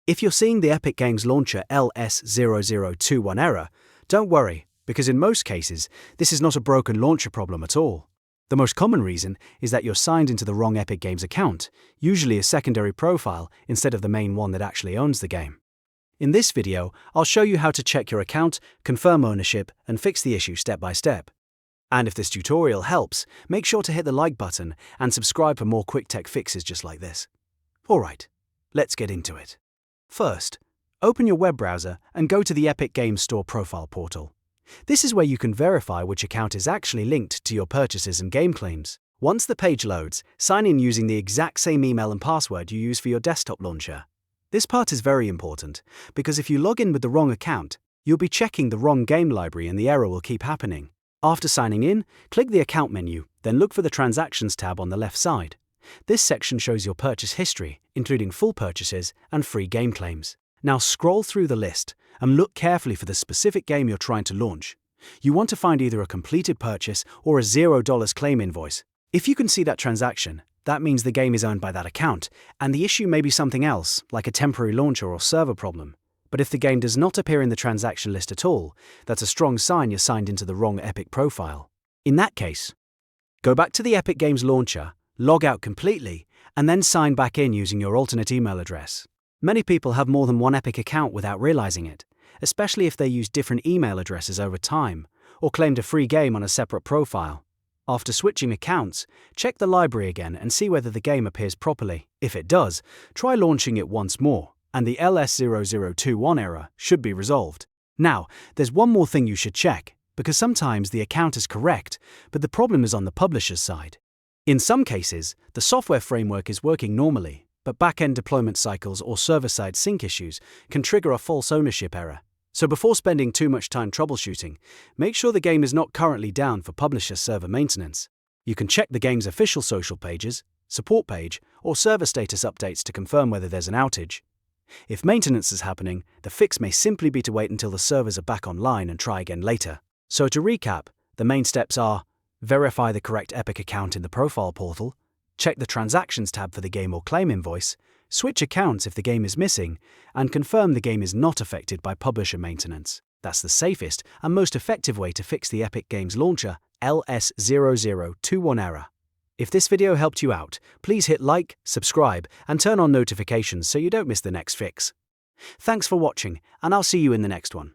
If you're seeing the Epic Games Launcher LS0021 error, don't worry, because in most cases, this is not a broken launcher problem at all. The most common reason is that you're signed into the wrong Epic Games account, usually a secondary profile instead of the main one that actually owns the game. In this video, I'll show you how to check your account, confirm ownership, and fix the issue step by step. And if this tutorial helps, make sure to hit the like button and subscribe for more quick tech fixes just like this. Alright, let's get into it. First, open your web browser and go to the Epic Games Store profile portal. This is where you can verify which account is actually linked to your purchases and game claims. Once the page loads, sign in using the exact same email and password you use for your desktop launcher. This part is very important, because if you log in with the wrong account, you'll be checking the wrong game library and the error will keep happening. After signing in, click the Account menu, then look for the Transactions tab on the left side. This section shows your purchase history, including full purchases and free game claims. Now scroll through the list and look carefully for the specific game you're trying to launch. You want to find either a completed purchase or a $0 claim invoice. If you can see that transaction, that means the game is owned by that account, and the issue may be something else, like a temporary launcher or server problem. But if the game does not appear in the transaction list at all, that's a strong sign you're signed into the wrong Epic profile. In that case, go back to the Epic Games Launcher, log out completely, and then sign back in using your alternate email address. Many people have more than one Epic account without realizing it, especially if they use different email addresses over time, or claimed a free game on a separate profile. After switching accounts, check the library again and see whether the game appears properly. If it does, try launching it once more, and the LS0021 error should be resolved. Now, there's one more thing you should check, because sometimes the account is correct, but the problem is on the publisher's side. In some cases, the software framework is working normally, but back-end deployment cycles or server-side sync issues can trigger a false ownership error. So before spending too much time troubleshooting, make sure the game is not currently down for publisher server maintenance. You can check the game's official social pages, support page, or server status updates to confirm whether there's an outage. If maintenance is happening, the fix may simply be to wait until the servers are back online and try again later. So to recap, the main steps are: verify the correct Epic account in the profile portal, check the Transactions tab for the game or claim invoice, switch accounts if the game is missing, and confirm the game is not affected by publisher maintenance. That's the safest and most effective way to fix the Epic Games Launcher LS0021 error. If this video helped you out, please hit like, subscribe, and turn on notifications so you don't miss the next fix. Thanks for watching, and I'll see you in the next one.